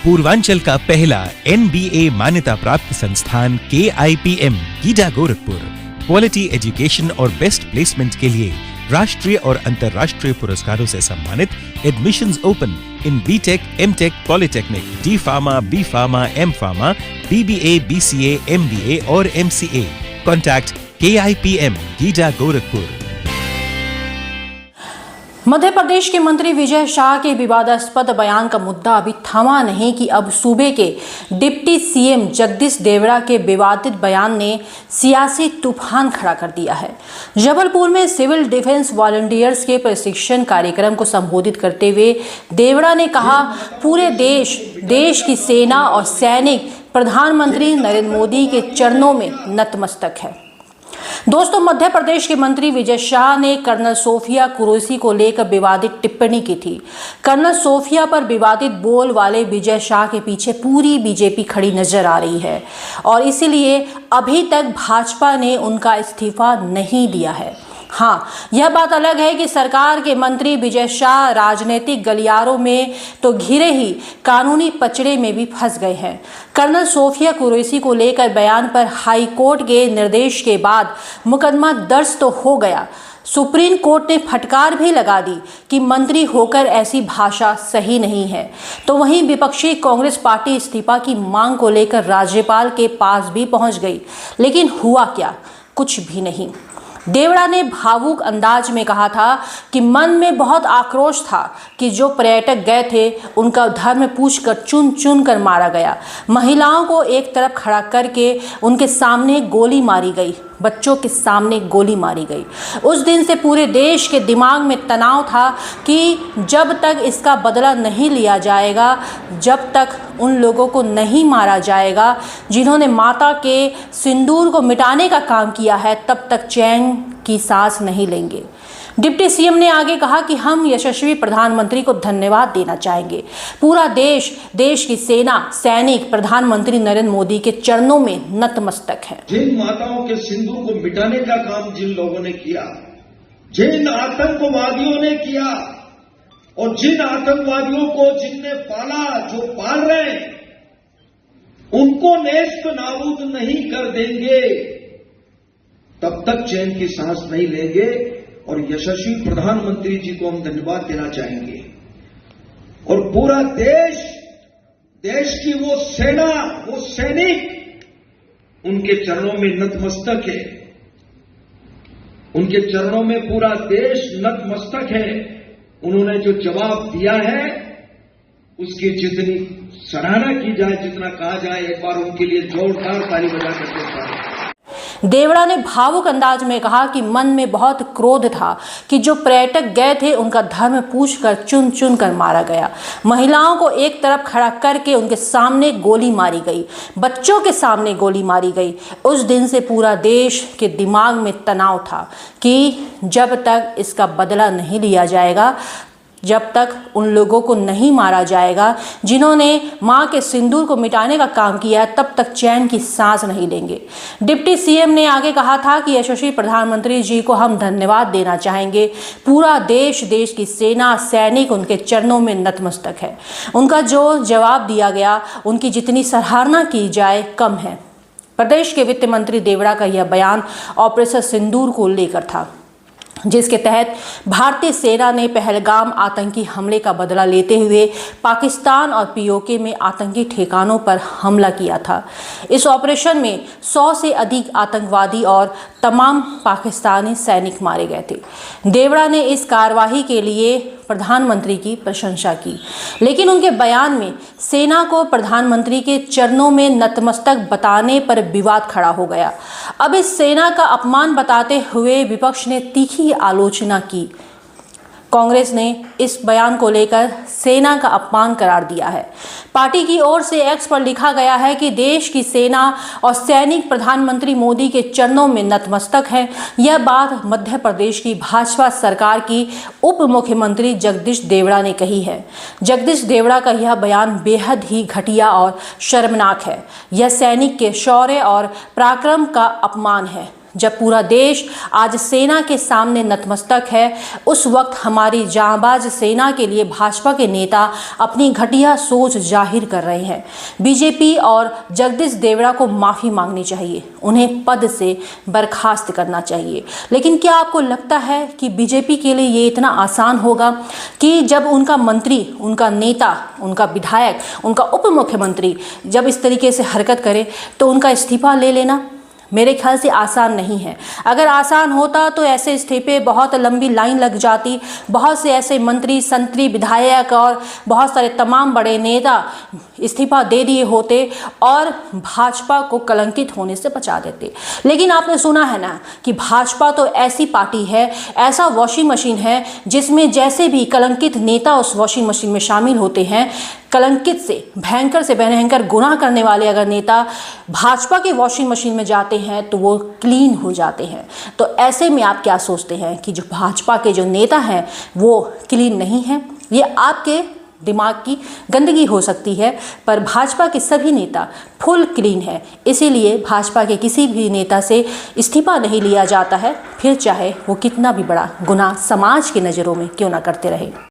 पूर्वांचल का पहला NBA मान्यता प्राप्त संस्थान KIPM GIDA Gorakhpur quality education और बेस्ट प्लेसमेंट के लिए राष्ट्रीय और अंतर्राष्ट्रीय पुरस्कारों से सम्मानित। Admissions open in BTech, MTech, polytechnic, D pharma, B pharma, M pharma, BBA, BCA, MBA और MCA। Contact KIPM GIDA Gorakhpur. Madhya Pradesh के मंत्री विजय शाह के विवादास्पद बयान का मुद्दा अभी थमा नहीं कि अब सूबे के डिप्टी सीएम जगदीश देवड़ा के विवादित बयान ने सियासी तूफान खड़ा कर दिया है। जबलपुर में सिविल डिफेंस वॉलंटियर्स के प्रशिक्षण कार्यक्रम को संबोधित करते हुए देवड़ा ने कहा, पूरे देश की सेना और सैनिक प्रधानमंत्री नरेंद्र मोदी के चरणों में नतमस्तक है। दोस्तों, मध्य प्रदेश के मंत्री विजय शाह ने कर्नल सोफिया कुरैशी को लेकर विवादित टिप्पणी की थी। कर्नल सोफिया पर विवादित बोल वाले विजय शाह के पीछे पूरी बीजेपी खड़ी नजर आ रही है और इसीलिए अभी तक भाजपा ने उनका इस्तीफा नहीं दिया है। हाँ, यह बात अलग है कि सरकार के मंत्री विजय शाह राजनीतिक गलियारों में तो घिरे ही कानूनी पचड़े में भी फंस गए हैं। कर्नल सोफिया कुरैशी को लेकर बयान पर हाई कोर्ट के निर्देश के बाद मुकदमा दर्ज तो हो गया। सुप्रीम कोर्ट ने फटकार भी लगा दी कि मंत्री होकर ऐसी भाषा सही नहीं है। तो वहीं विपक्षी कांग्रेस पार्टी इस्तीफा की मांग को लेकर राज्यपाल के पास भी पहुंच गई, लेकिन हुआ क्या? कुछ भी नहीं। देवड़ा ने भावुक अंदाज में कहा था कि मन में बहुत आक्रोश था कि जो पर्यटक गए थे उनका धर्म पूछकर चुन चुन कर मारा गया। महिलाओं को एक तरफ खड़ा करके उनके सामने गोली मारी गई, बच्चों के सामने गोली मारी गई। उस दिन से पूरे देश के दिमाग में तनाव था कि जब तक इसका बदला नहीं लिया जाएगा, जब तक उन लोगों को नहीं मारा जाएगा जिन्होंने माता के सिंदूर को मिटाने का काम किया है, तब तक चैन की सांस नहीं लेंगे। डिप्टी सीएम ने आगे कहा कि हम यशस्वी प्रधानमंत्री को धन्यवाद देना चाहेंगे। पूरा देश की सेना, सैनिक प्रधानमंत्री नरेंद्र मोदी के चरणों में नतमस्तक है। जिन माताओं के सिंदूर को मिटाने का काम जिन लोगों ने किया, जिन आतंकवादियों ने किया और जिन आतंकवादियों को जिनने पाला, जो पाल रहे हैं, उनको नेस्त नाबूद नहीं कर देंगे तब तक चैन की सांस नहीं लेंगे। और यशस्वी प्रधानमंत्री जी को हम धन्यवाद देना चाहेंगे। और पूरा देश की वो सेना, वो सैनिक उनके चरणों में नतमस्तक है। उनके चरणों में पूरा देश नतमस्तक है। उन्होंने जो जवाब दिया है उसकी जितनी सराहना की जाए, जितना कहा जाए, एक बार उनके लिए जोरदार ताली बजा करके। देवड़ा ने भावुक अंदाज में कहा कि मन में बहुत क्रोध था कि जो पर्यटक गए थे उनका धर्म पूछकर चुन चुन कर मारा गया। महिलाओं को एक तरफ खड़ा करके उनके सामने गोली मारी गई, बच्चों के सामने गोली मारी गई। उस दिन से पूरा देश के दिमाग में तनाव था कि जब तक इसका बदला नहीं लिया जाएगा, जब तक उन लोगों को नहीं मारा जाएगा जिन्होंने मां के सिंदूर को मिटाने का काम किया है, तब तक चैन की सांस नहीं लेंगे। डिप्टी सीएम ने आगे कहा था कि यशस्वी प्रधानमंत्री जी को हम धन्यवाद देना चाहेंगे। पूरा देश की सेना, सैनिक उनके चरणों में नतमस्तक है। उनका जो जवाब दिया गया, उनकी जितनी सराहना की जाए कम है। प्रदेश के वित्त मंत्री देवड़ा का यह बयान ऑपरेशन सिंदूर को लेकर था, जिसके तहत भारतीय सेना ने पहलगाम आतंकी हमले का बदला लेते हुए पाकिस्तान और POK में आतंकी ठिकानों पर हमला किया था। इस ऑपरेशन में 100 से अधिक आतंकवादी और तमाम पाकिस्तानी सैनिक मारे गए थे। देवड़ा ने इस कार्रवाई के लिए प्रधानमंत्री की प्रशंसा की, लेकिन उनके बयान में सेना को प्रधानमंत्री के चरणों में नतमस्तक बताने पर विवाद खड़ा हो गया। अब इस सेना का अपमान बताते हुए विपक्ष ने तीखी आलोचना की। कांग्रेस ने इस बयान को लेकर सेना का अपमान करार दिया है। पार्टी की ओर से एक्स पर लिखा गया है कि देश की सेना और सैनिक प्रधानमंत्री मोदी के चरणों में नतमस्तक है। यह बात मध्य प्रदेश की भाजपा सरकार की उप मुख्यमंत्री जगदीश देवड़ा ने कही है। जगदीश देवड़ा का यह बयान बेहद ही घटिया और शर्मनाक है। यह सैनिक के शौर्य और पराक्रम का अपमान है। जब पूरा देश आज सेना के सामने नतमस्तक है, उस वक्त हमारी जांबाज सेना के लिए भाजपा के नेता अपनी घटिया सोच जाहिर कर रहे हैं। बीजेपी और जगदीश देवड़ा को माफ़ी मांगनी चाहिए, उन्हें पद से बर्खास्त करना चाहिए। लेकिन क्या आपको लगता है कि बीजेपी के लिए ये इतना आसान होगा कि जब उनका मंत्री, उनका नेता, उनका विधायक, उनका उप मुख्यमंत्री जब इस तरीके से हरकत करे तो उनका इस्तीफा ले लेना? मेरे ख्याल से आसान नहीं है। अगर आसान होता तो ऐसे इस्तीफे बहुत लंबी लाइन लग जाती, बहुत से ऐसे मंत्री, संतरी, विधायक और बहुत सारे तमाम बड़े नेता इस्तीफा दे दिए होते और भाजपा को कलंकित होने से बचा देते। लेकिन आपने सुना है ना कि भाजपा तो ऐसी पार्टी है, ऐसा वॉशिंग मशीन है जिसमें जैसे भी कलंकित नेता उस वॉशिंग मशीन में शामिल होते हैं, कलंकित से भयंकर गुनाह करने वाले अगर नेता भाजपा की वॉशिंग मशीन में जाते हैं तो वो क्लीन हो जाते हैं। तो ऐसे में आप क्या सोचते हैं कि जो भाजपा के जो नेता हैं वो क्लीन नहीं हैं? ये आपके दिमाग की गंदगी हो सकती है, पर भाजपा के सभी नेता फुल क्लीन है। इसीलिए भाजपा के किसी भी नेता से इस्तीफा नहीं लिया जाता है, फिर चाहे वो कितना भी बड़ा गुनाह समाज की नज़रों में क्यों ना करते रहे।